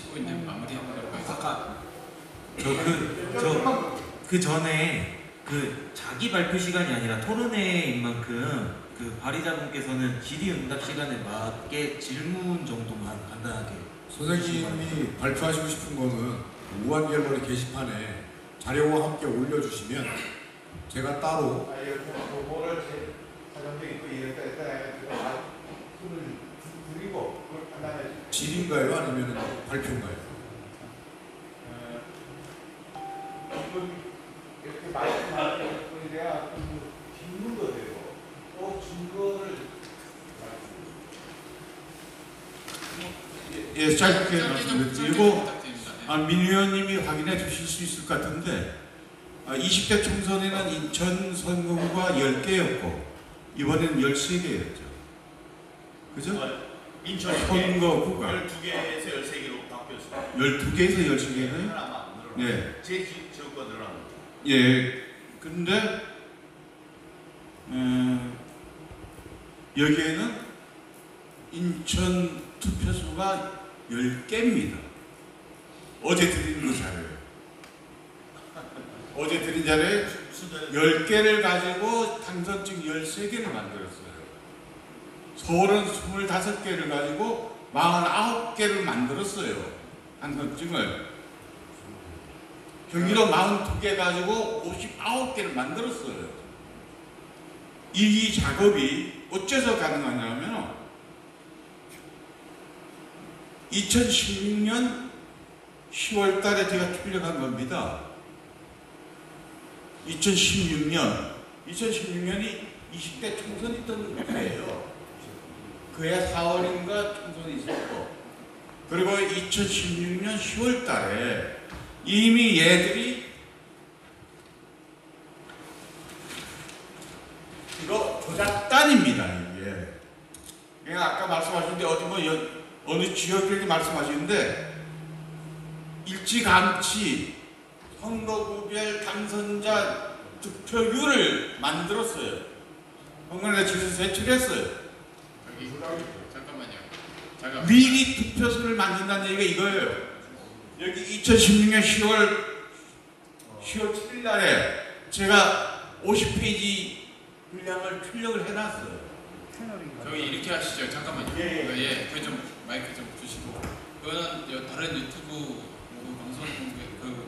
하시고 있는 마무리하는 걸로 하겠습니다. 아까 그 전에 그 자기 발표 시간이 아니라 토론회인 만큼 그 발의자분께서는 질의응답 시간에 맞게 질문 정도만 간단하게. 선생님이 발표하시고 싶은 거는 우한갤러리 게시판에 자료와 함께 올려주시면 제가 따로 뭐를 사전적 있고 이랬다 손을 부리고 그걸 판단해 질인가요? 아니면 발표인가요? 이렇게 말씀하는 거에 질문도 되고 또 증거를 예, 짧게 좀 말씀드리고 부탁드립니다. 민 의원님이 확인해 주실 수 있을 것 같은데 20대 총선에는 인천 선거구가 10개였고 이번에는 13개였죠. 그죠? 인천 선거구가 12개에서 13개로 바뀌었어요. 12개에서 13개는? 하나만 늘어나고 네. 제 지역과 늘어난 거죠. 예. 근데 여기에는 인천 투표소가 10개입니다. 어제 드린 그 자료예요. 어제 드린 자료에 10개를 가지고 당선증 13개를 만들었어요. 서울은 25개를 가지고 49개를 만들었어요. 당선증을. 경기도 42개 가지고 59개를 만들었어요. 이 작업이 어째서 가능하냐면 2016년 10월 달에 제가 출력한 겁니다. 2016년이 20대 총선이 있던 해예요. 그해 4월인가 총선이 있었고, 그리고 2016년 10월 달에 이미 얘들이 이거 조작단입니다. 이게 그냥 아까 말씀하셨는데 어디 뭐 어느 지역에게 말씀하시는데 일찌감치 선거구별 당선자 득표율을 만들었어요. 선거에 지수 제출했어요. 여기 잠깐만요. 미리 투표수를 만든다는 얘기가 이거예요. 여기 2016년 10월 7일 날에 제가 50페이지 분량을 출력을 해놨어요. 저기 이렇게 하시죠. 잠깐만요. 예, 그 좀 마이크 좀 주시고. 그거는 다른 유튜브 방송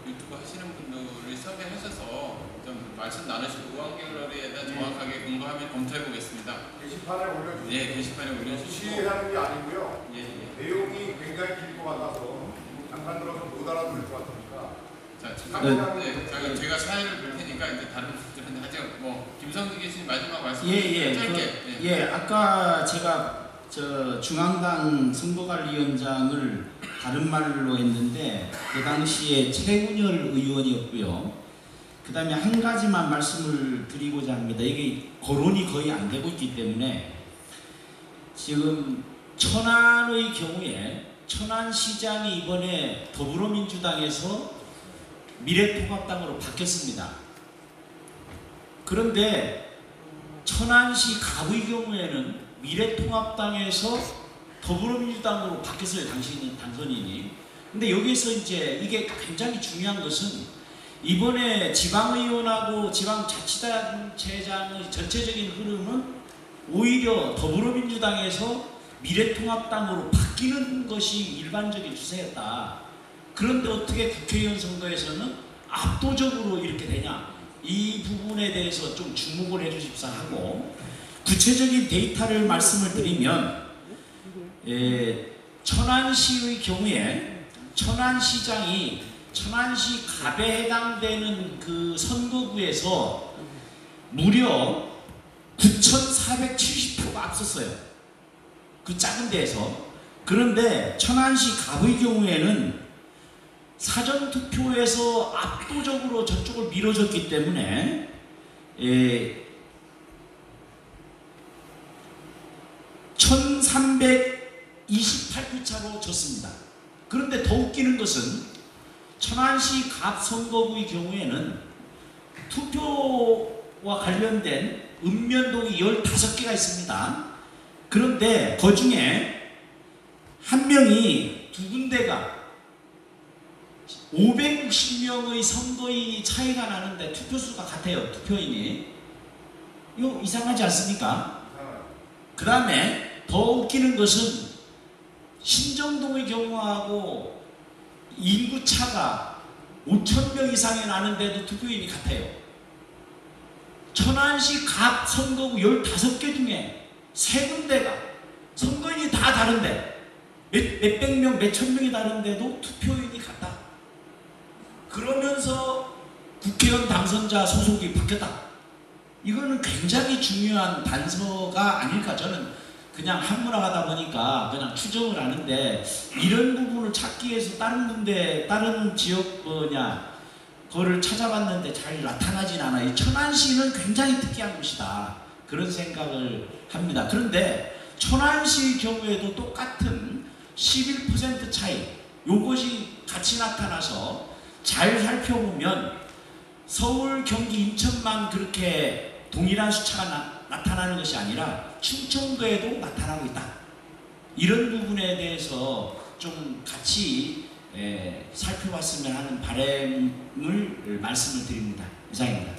유튜브 하시는 분들이 섭외하셔서 좀 말씀 나누시고 우한갤러리에 대한 정확하게 공부하면 검토해 보겠습니다. 게시판에 올려주세요. 예, 게시판에 올려주시고. 시위하는 게 아니고요. 예. 내용이 굉장히 길 것 같아서 잠깐 들어서 못 알아들을 것 같으니까. 자, 잠깐 제가 사연을 볼 테니까 이제 다른 분들한테 하죠. 뭐 김성기 교수님 마지막 말씀 짧게. 아까 제가 중앙당 선거관리위원장을 다른 말로 했는데 그 당시에 최운열 의원이었고요. 그 다음에 한 가지만 말씀을 드리고자 합니다. 이게 거론이 거의 안 되고 있기 때문에 지금 천안의 경우에 천안시장이 이번에 더불어민주당에서 미래통합당으로 바뀌었습니다. 그런데 천안시 갑의 경우에는 미래통합당에서 더불어민주당으로 바뀌었어요. 당선인이. 근데 여기서 이제 이게 굉장히 중요한 것은 이번에 지방의원하고 지방자치단체장의 전체적인 흐름은 오히려 더불어민주당에서 미래통합당으로 바뀌는 것이 일반적인 추세였다. 그런데 어떻게 국회의원 선거에서는 압도적으로 이렇게 되냐, 이 부분에 대해서 좀 주목을 해 주십사 하고, 구체적인 데이터를 말씀을 드리면 천안시의 경우에 천안시장이 천안시 갑에 해당되는 그 선거구에서 무려 9,470표가 앞섰어요. 그 작은 데에서. 그런데 천안시 갑의 경우에는 사전투표에서 압도적으로 저쪽을 밀어줬기 때문에 1328표 차로 졌습니다. 그런데 더 웃기는 것은 천안시 갑 선거구의 경우에는 투표와 관련된 읍면동이 15개가 있습니다. 그런데 그 중에 한 명이 두 군데가 560명의 선거인이 차이가 나는데 투표수가 같아요. 투표인이. 이거 이상하지 않습니까? 그 다음에 더 웃기는 것은 신정동의 경우하고 인구 차가 5,000명 이상이 나는데도 투표인이 같아요. 천안시 각 선거구 15개 중에 3군데가 선거인이 다 다른데 몇백 명, 몇천 명이 다른데도 투표인이 같다. 그러면서 국회의원 당선자 소속이 바뀌었다. 이거는 굉장히 중요한 단서가 아닐까. 저는 그냥 한문화하다 보니까 그냥 추정을 하는데 이런 부분을 찾기 위해서 다른 지역 그거를 찾아봤는데 잘 나타나진 않아요. 천안시는 굉장히 특이한 곳이다. 그런 생각을 합니다. 그런데 천안시 경우에도 똑같은 11% 차이, 요것이 같이 나타나서 잘 살펴보면 서울, 경기, 인천만 그렇게 동일한 숫자가 나타나는 것이 아니라 충청도에도 나타나고 있다. 이런 부분에 대해서 좀 같이 살펴봤으면 하는 바람을 말씀을 드립니다. 이상입니다.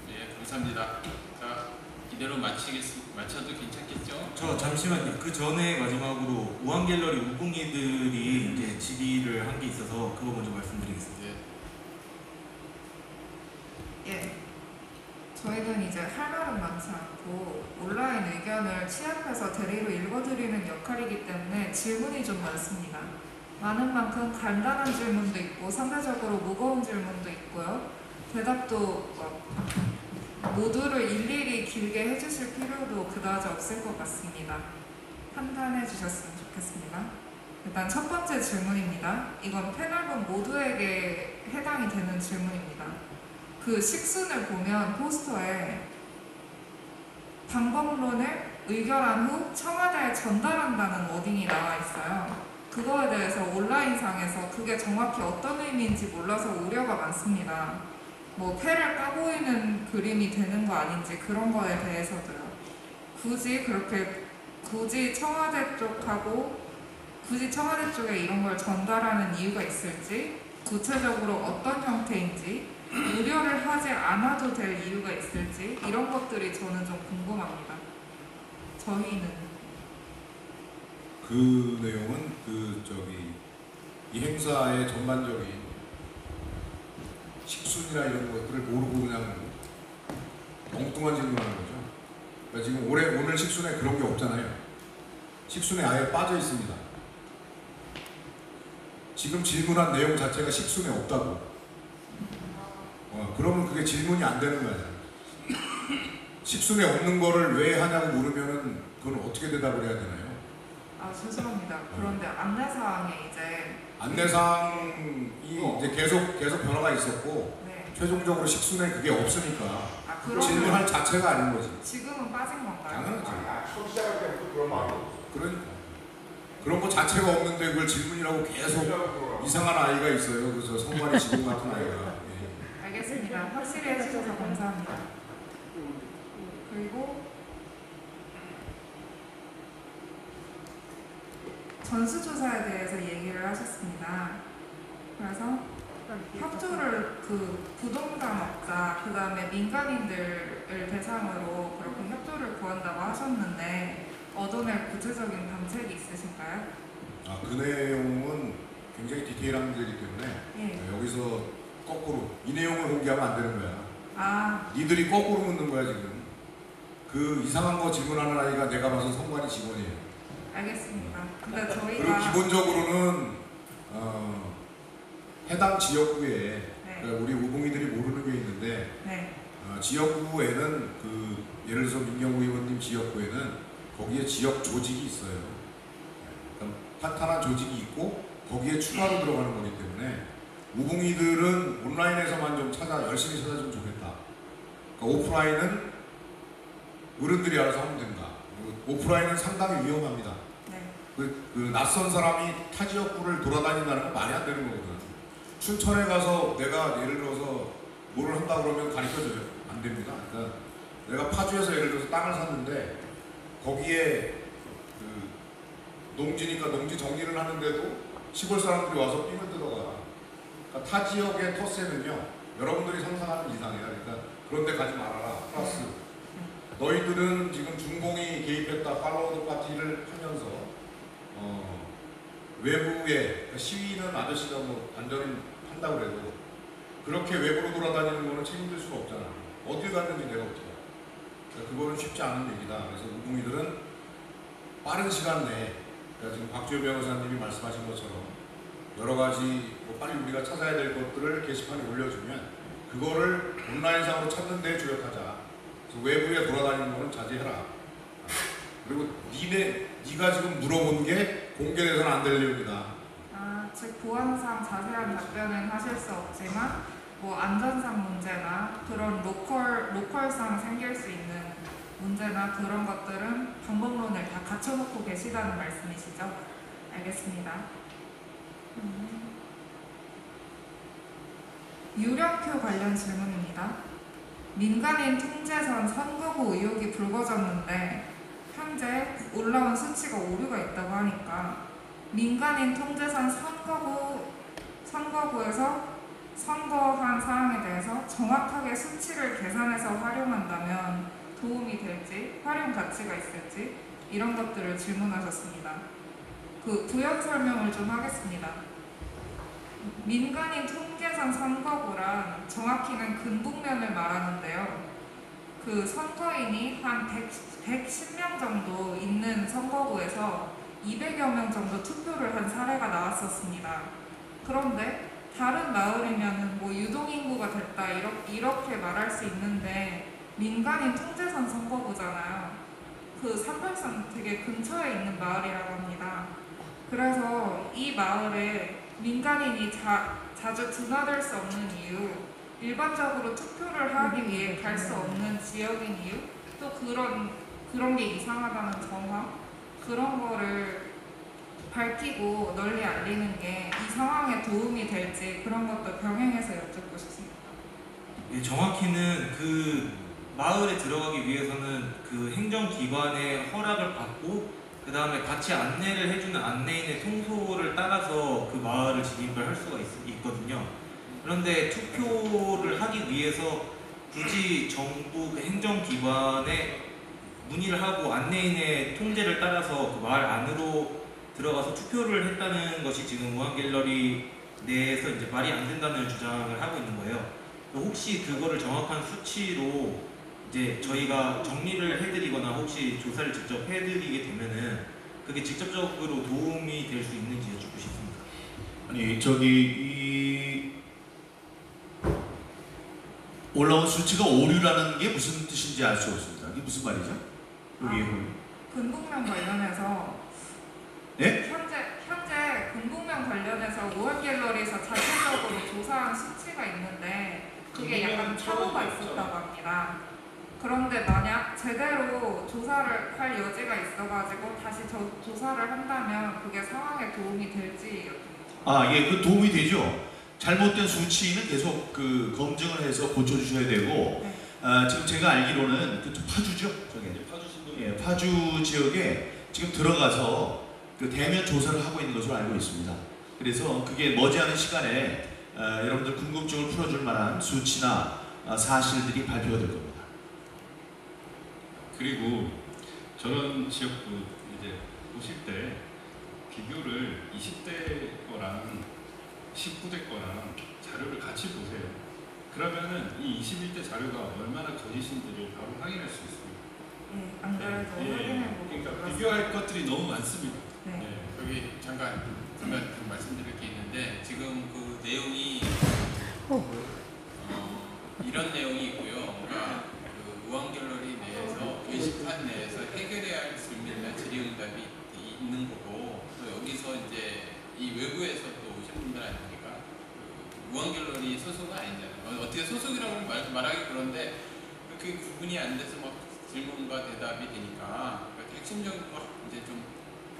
네, 감사합니다. 자, 이대로 마쳐도 괜찮겠죠? 저 잠시만요. 그 전에 마지막으로 우한갤러리 우봉이들이 이제 질의를 한 게 있어서 그거 먼저 말씀드리겠습니다. 네. 저희는 이제 할 말은 많지 않고 온라인 의견을 취합해서 대리로 읽어드리는 역할이기 때문에 질문이 좀 많습니다. 많은 만큼 간단한 질문도 있고 상대적으로 무거운 질문도 있고요. 대답도 모두를 일일이 길게 해주실 필요도 그다지 없을 것 같습니다. 판단해 주셨으면 좋겠습니다. 일단 첫 번째 질문입니다. 이건 패널분 모두에게 해당이 되는 질문입니다. 그 식순을 보면 포스터에 방법론을 의결한 후 청와대에 전달한다는 워딩이 나와 있어요. 그거에 대해서 온라인상에서 그게 정확히 어떤 의미인지 몰라서 우려가 많습니다. 뭐 패를 까보이는 그림이 되는 거 아닌지 그런 거에 대해서도요. 굳이 청와대 쪽에 이런 걸 전달하는 이유가 있을지, 구체적으로 어떤 형태인지, 우려를 하지 않아도 될 이유가 있을지 이런 것들이 저는 좀 궁금합니다. 저희는 그 내용은 이 행사의 전반적인 식순이나 이런 것들을 모르고 그냥 엉뚱한 질문하는 거죠. 그러니까 지금 오늘 식순에 그런 게 없잖아요. 식순에 아예 빠져 있습니다. 지금 질문한 내용 자체가 식순에 없다고. 그러면 그게 질문이 안 되는 거예요. 식순에 없는 거를 왜 하냐고 물으면은 그건 어떻게 대답을 해야 되나요? 죄송합니다. 그런데 안내사항에 이제 안내사항이 이제 계속 변화가 있었고 네. 최종적으로 식순에 그게 없으니까 질문할 자체가 아닌 거지. 지금은 빠진 건가요? 당연하죠. 처음 시작할 때부터 그런 마음이 그러니까 그런 거 자체가 없는데 그걸 질문이라고 계속 이상한 아이가 있어요. 그래서 성관이 지금 같은 아이가. 알겠습니다. 확실히 해주셔서 감사합니다. 그리고 전수조사에 대해서 얘기를 하셨습니다. 그래서 협조를 부동산업자 그 다음에 민간인들을 대상으로 그렇게 협조를 구한다고 하셨는데 얻어낼 구체적인 정책이 있으신가요? 그 내용은 굉장히 디테일한 문제이기 때문에 예. 여기서 거꾸로 이 내용을 공개하면 안 되는 거야. 니들이 거꾸로 묻는 거야 지금. 그 이상한 거 질문하는 아이가 내가 봐서 성관이 직원이에요. 알겠습니다. 근데 그리고 저희가 기본적으로는 해당 지역구에 네. 그러니까 우리 우봉이들이 모르는 게 있는데 네. 지역구에는 예를 들어서 민경우 의원님 지역구에는 거기에 지역 조직이 있어요. 그러니까 탄탄한 조직이 있고 거기에 추가로 들어가는 거기 때문에 우봉이들은 온라인에서만 좀 열심히 찾아주면 좋겠다. 그러니까 오프라인은 어른들이 알아서 하면 된다. 오프라인은 상당히 위험합니다. 네. 그 낯선 사람이 타 지역구를 돌아다닌다는 건 말이 안 되는 거거든. 춘천에 가서 내가 예를 들어서 뭐를 한다 그러면 가르쳐줘요. 안 됩니다. 그러니까 내가 파주에서 예를 들어서 땅을 샀는데 거기에 농지니까 농지 정리를 하는데도 시골 사람들이 와서 삥을 뜯어가. 그러니까 타 지역의 터세는요, 여러분들이 상상하는 이상이야. 그러니까 그런데 가지 말아라. 플러스 너희들은 지금 중공이 개입했다 팔로워드 파티를 하면서 외부에 그러니까 시위는 아저씨가 뭐 안전을 한다고 그래도 그렇게 외부로 돌아다니는 거는 책임질 수가 없잖아. 어딜 갔는지 내가 어떻게 알아. 그러니까 그거는 쉽지 않은 얘기다. 그래서 우공이들은 빠른 시간 내에 그러니까 지금 박주호 변호사님이 말씀하신 것처럼 여러 가지 뭐 빨리 우리가 찾아야 될 것들을 게시판에 올려주면 그거를 온라인상으로 찾는 데 주력하자. 그래서 외부에 돌아다니는 거는 자제해라. 그리고 네가 지금 물어본 게 공개돼서는 안 될 내용이다. 즉 보안상 자세한 답변은 하실 수 없지만 뭐 안전상 문제나 그런 로컬상 생길 수 있는 문제나 그런 것들은 방법론을 다 갖춰놓고 계시다는 말씀이시죠? 알겠습니다. 유령표 관련 질문입니다. 민간인 통제선 선거구 의혹이 불거졌는데 현재 올라온 수치가 오류가 있다고 하니까 민간인 통제선 선거구에서 선거한 사항에 대해서 정확하게 수치를 계산해서 활용한다면 도움이 될지, 활용 가치가 있을지 이런 것들을 질문하셨습니다. 그 부연 설명을 좀 하겠습니다. 민간인 통제선 선거구란 정확히는 근북면을 말하는데요. 그 선거인이 한 110명 정도 있는 선거구에서 200여 명 정도 투표를 한 사례가 나왔었습니다. 그런데 다른 마을이면은 뭐 유동인구가 됐다 이렇게 말할 수 있는데 민간인 통제선 선거구잖아요. 그 38선 되게 근처에 있는 마을이라고 합니다. 그래서 이 마을에 민간인이 자주 드나들 수 없는 이유, 일반적으로 투표를 하기 위해 갈 수 없는 지역인 이유, 또 그런 게 이상하다는 정황, 그런 거를 밝히고 널리 알리는 게 이 상황에 도움이 될지 그런 것도 병행해서 여쭙고 싶습니다. 예, 정확히는 그 마을에 들어가기 위해서는 그 행정기관의 허락을 받고 그 다음에 같이 안내를 해주는 안내인의 통소를 따라서 그 마을을 진입을 할 수가 있거든요. 그런데 투표를 하기 위해서 굳이 정부 그 행정기관에 문의를 하고 안내인의 통제를 따라서 그 마을 안으로 들어가서 투표를 했다는 것이 지금 우한갤러리 내에서 이제 말이 안 된다는 주장을 하고 있는 거예요. 혹시 그거를 정확한 수치로 이제 저희가 정리를 해드리거나 혹시 조사를 직접 해드리게 되면은 그게 직접적으로 도움이 될 수 있는지 여쭙고 싶습니다. 아니 이 올라온 수치가 오류라는 게 무슨 뜻인지 알 수 없습니다. 이게 무슨 말이죠? 여기 근북면 관련해서 네? 현재 근북면 관련해서 우한갤러리에서 자체적으로 조사한 수치가 있는데 그게 약간 착오가 있었다고 합니다. 그런데 만약 제대로 조사를 할 여지가 있어가지고 다시 조사를 한다면 그게 상황에 도움이 될지 예, 그 도움이 되죠. 잘못된 수치는 계속 그 검증을 해서 고쳐주셔야 되고 네. 지금 제가 알기로는 그 파주죠? 예, 파주 지역에 지금 들어가서 그 대면 조사를 하고 있는 것으로 알고 있습니다. 그래서 그게 머지않은 시간에 여러분들 궁금증을 풀어줄 만한 수치나 사실들이 발표가 될 겁니다. 그리고 저런 지역도 이제 보실 때 비교를 20대 거랑 19대 거랑 자료를 같이 보세요. 그러면은 이 21대 자료가 얼마나 거짓인지를 바로 확인할 수 있습니다. 안 그래도 확인해보고 그러니까 비교할 것들이 너무 많습니다. 네. 여기 잠깐 좀 말씀드릴 게 있는데 지금 그 내용이 이런 내용이 있고요. 그러니까 그 우한갤러리 내에서 게시판 내에서 해결해야 할 질문이나 질의응답이 있는 거고 또 여기서 이제 이 외부에서 또 오신 분들 아닙니까? 그 우한갤러리 소속은 아니잖아요. 어떻게 소속이라고 말하기 그런데 그렇게 구분이 안 돼서 막 질문과 대답이 되니까 핵심적인 거 이제 좀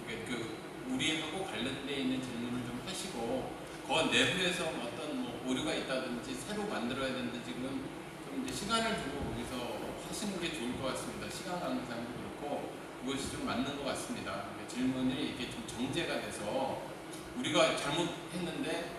그 우리하고 관련돼 있는 질문을 좀 하시고 그 내부에서 어떤 뭐 오류가 있다든지 새로 만들어야 되는데 지금 좀 이제 시간을 두고 거기서 하시는 게 좋을 것 같습니다. 시간 관계상도 그렇고 그것이 좀 맞는 것 같습니다. 질문이 이게 좀 정제가 돼서 우리가 잘못했는데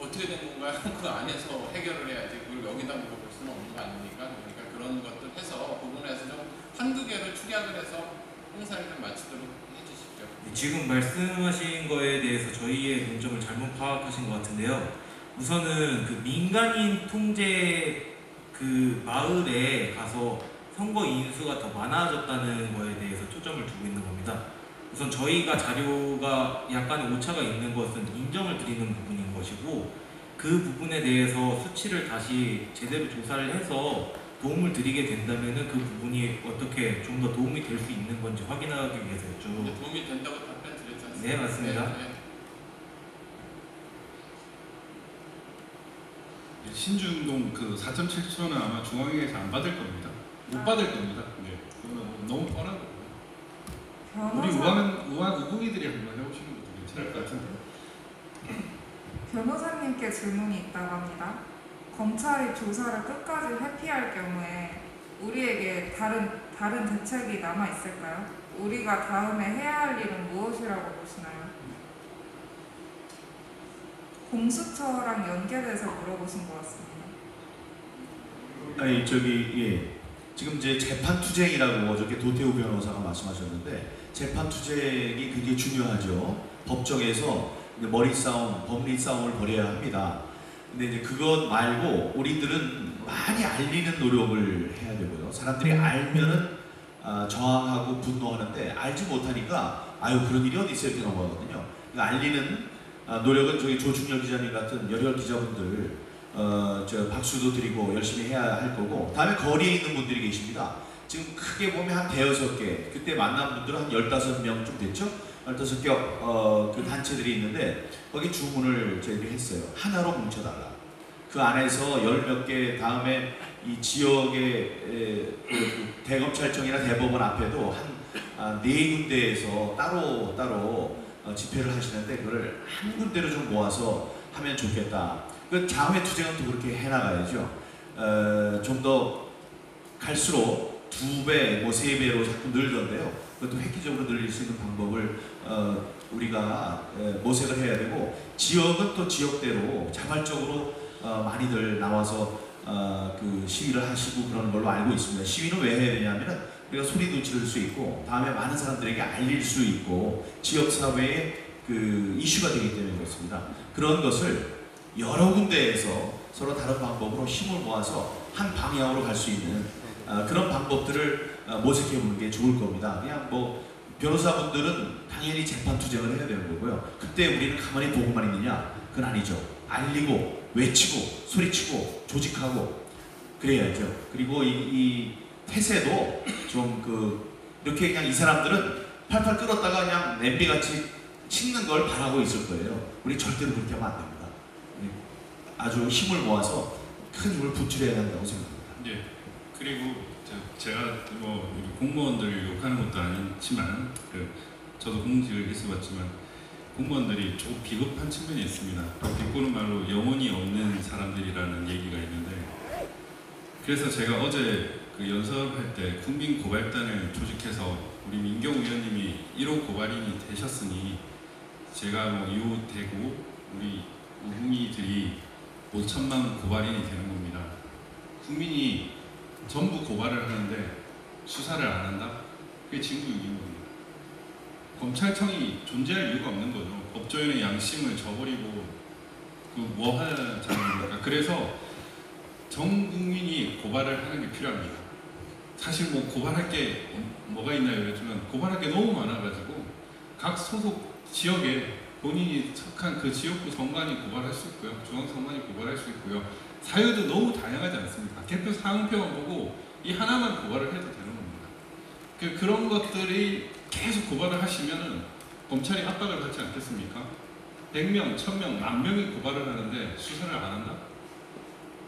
어떻게 된 건가요? 그 안에서 해결을 해야지 그걸 여기다 물어볼 수는 없는 거 아닙니까? 그러니까 그런 것들 해서 부분에서 좀 한두 개를 축약을 해서 행사를 좀 마치도록 해주십시오. 지금 말씀하신 거에 대해서 저희의 논점을 잘못 파악하신 것 같은데요. 우선은 그 민간인 통제 그 마을에 가서 선거 인수가 더 많아졌다는 거에 대해서 초점을 두고 있는 겁니다. 우선 저희가 자료가 약간의 오차가 있는 것은 인정을 드리는 부분인 것이고, 그 부분에 대해서 수치를 다시 제대로 조사를 해서 도움을 드리게 된다면 그 부분이 어떻게 좀 더 도움이 될 수 있는 건지 확인하기 위해서였죠. 도움이 된다고 답변 드렸지 않습니까? 네, 맞습니다. 네. 신중동 그 4.7초는 아마 중앙에서 안 받을 겁니다. 못 받을 겁니다. 네. 그거는 너무 뻔한 거고요. 우리 우궁이들이 한번 해보시는 것도 괜찮을 것 같은데. 변호사님께 질문이 있다고 합니다. 검찰이 조사를 끝까지 회피할 경우에 우리에게 다른 대책이 남아 있을까요? 우리가 다음에 해야 할 일은 무엇이라고 보시나요? 공수처랑 연계돼서 물어보신 것 같습니다. 아니 지금 이제 재판 투쟁이라고 어저께 도태우 변호사가 말씀하셨는데, 재판 투쟁이 굉장히 중요하죠. 법정에서 머리 싸움, 법리 싸움을 벌여야 합니다. 근데 이제 그것 말고 우리들은 많이 알리는 노력을 해야 되고요. 사람들이 알면은 저항하고 분노하는데, 알지 못하니까 아유 그런 일이 어디 있어요 이렇게 넘어가거든요. 그러니까 알리는 노력은 저희 조충렬 기자님 같은 열혈 기자분들 저 박수도 드리고 열심히 해야 할 거고, 다음에 거리에 있는 분들이 계십니다. 지금 크게 보면 한 대여섯 개, 그때 만난 분들은 한 15명쯤 됐죠? 15개 그 단체들이 있는데 거기 주문을 저희들이 했어요. 하나로 뭉쳐달라. 그 안에서 10몇 개, 다음에 이 지역의 대검찰청이나 대법원 앞에도 한 4군데에서 따로 집회를 하시는데, 그걸 한 군데로 좀 모아서 하면 좋겠다. 그 장외 투쟁은 또 그렇게 해나가야죠. 좀 더 갈수록 2배, 3배로 자꾸 늘던데요. 그것도 획기적으로 늘릴 수 있는 방법을 우리가 모색을 해야 되고, 지역은 또 지역대로 자발적으로 많이들 나와서 그 시위를 하시고 그러는 걸로 알고 있습니다. 시위는 왜 해야 되냐면은 우리가 소리도 지를 수 있고, 다음에 많은 사람들에게 알릴 수 있고, 지역사회의 그 이슈가 되기 때문에 그렇습니다. 그런 것을 여러 군데에서 서로 다른 방법으로 힘을 모아서 한 방향으로 갈 수 있는 그런 방법들을 모색해 보는 게 좋을 겁니다. 그냥 뭐 변호사분들은 당연히 재판 투쟁을 해야 되는 거고요. 그때 우리는 가만히 보고만 있느냐? 그건 아니죠. 알리고 외치고 소리치고 조직하고 그래야죠. 그리고 이 태세도 좀 이렇게 그냥 이 사람들은 팔팔 끓었다가 그냥 냄비같이 식는 걸 바라고 있을 거예요. 우리 절대로 그렇게 하면 안 됩니다. 아주 힘을 모아서 큰 힘을 분출해야 한다고 생각합니다. 예. 그리고 제가 뭐 공무원들 욕하는 것도 아니지만 저도 공직을 있어봤지만 공무원들이 좀 비겁한 측면이 있습니다. 비꼬는 말로 영혼이 없는 사람들이라는 얘기가 있는데, 그래서 제가 어제 그 연설할 때 국민 고발단을 조직해서 우리 민경 의원님이 1호 고발인이 되셨으니 제가 뭐 이후 되고 우리 우궁이들이 5천만 고발인이 되는 겁니다. 국민이 전부 고발을 하는데 수사를 안 한다? 그게 징구유기인 겁니다. 검찰청이 존재할 이유가 없는 거죠. 법조인의 양심을 저버리고 뭐 하자는 그래서 전 국민이 고발을 하는 게 필요합니다. 사실 뭐 고발할 게 뭐가 있나요? 그랬지만 고발할 게 너무 많아가지고 각 소속 지역에 본인이 속한 그 지역구 선관위 고발할 수 있고요. 중앙선관위 고발할 수 있고요. 사유도 너무 다양하지 않습니까? 개표 사항표만 보고 이 하나만 고발을 해도 되는 겁니다. 그런 것들이 계속 고발을 하시면은 검찰이 압박을 받지 않겠습니까? 100명, 1000명, 10,000명이 고발을 하는데 수사를 안 한다?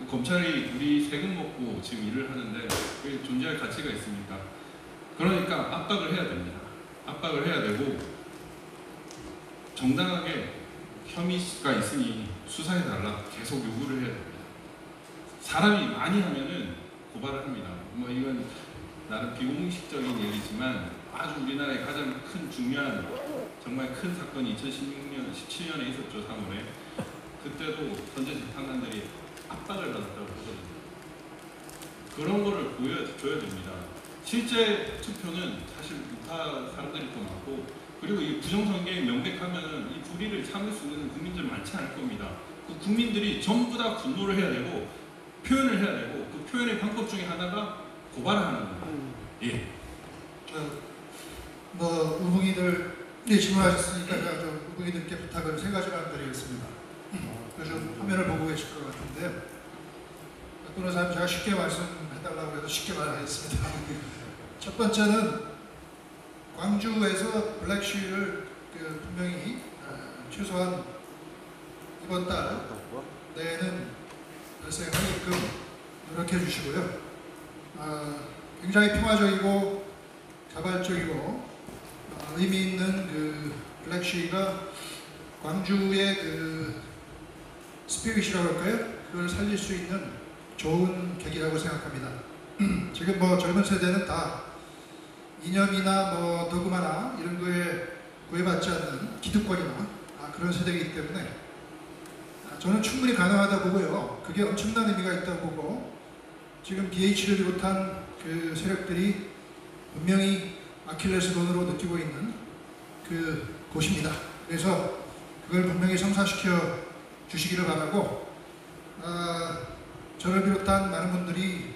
검찰이 우리 세금 먹고 지금 일을 하는데 그게 존재할 가치가 있습니까? 그러니까 압박을 해야 됩니다. 압박을 해야 되고 정당하게 혐의가 있으니 수사해달라 계속 요구를 해야 됩니다. 사람이 많이 하면은 고발을 합니다. 뭐 이건 나름 비공식적인 얘기지만 아주 우리나라의 가장 큰 중요한 정말 큰 사건이 2016년, 17년에 있었죠. 3월에 그때도 전체 재판관들이 압박을 받았다고 하거든요. 그런 거를 보여줘야 됩니다. 실제 투표는 사실 우파 사람들이 더 많고, 그리고 이 부정선거에 명백하면 이 불의를 참을 수 있는 국민들 많지 않을 겁니다. 그 국민들이 전부 다 분노를 해야 되고 표현을 해야 되고, 그 표현의 방법 중에 하나가 고발하는 겁니다. 예. 뭐 우붕이들이 질문하셨으니까 제가 좀 우붕이들께 부탁을 3가지만 드리겠습니다. 좀 화면을 보고 계실 것 같은데, 변호사님 제가 쉽게 말씀해달라고 해서 쉽게 말하겠습니다. 첫 번째는 광주에서 블랙시를 분명히 최소한 이번 달 내에는 발생하게끔 노력해 주시고요. 굉장히 평화적이고 자발적이고 의미 있는 그 블랙시가 광주의 그 스피릿이라고 할까요? 그걸 살릴 수 있는 좋은 계기라고 생각합니다. 지금 뭐 젊은 세대는 다 이념이나 뭐 도그마나 이런 거에 구애받지 않는 기득권이나 그런 세대이기 때문에 저는 충분히 가능하다 보고요. 그게 엄청난 의미가 있다고 보고, 지금 BH를 비롯한 그 세력들이 분명히 아킬레스건으로 느끼고 있는 그 곳입니다. 그래서 그걸 분명히 성사시켜 주시기를 바라고, 저를 비롯한 많은 분들이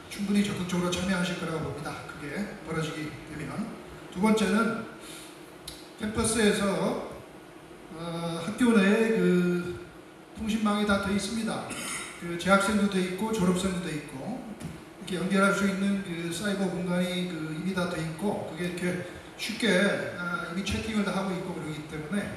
충분히 적극적으로 참여하실 거라고 봅니다. 그게 벌어지기 되면. 두 번째는 캠퍼스에서 학교 내에 그 통신망이 다 되어 있습니다. 그 재학생도 되어 있고 졸업생도 되어 있고 이렇게 연결할 수 있는 그 사이버 공간이 그 이미 다 되어 있고, 그게 이렇게 쉽게 이미 채팅을 다 하고 있고 그러기 때문에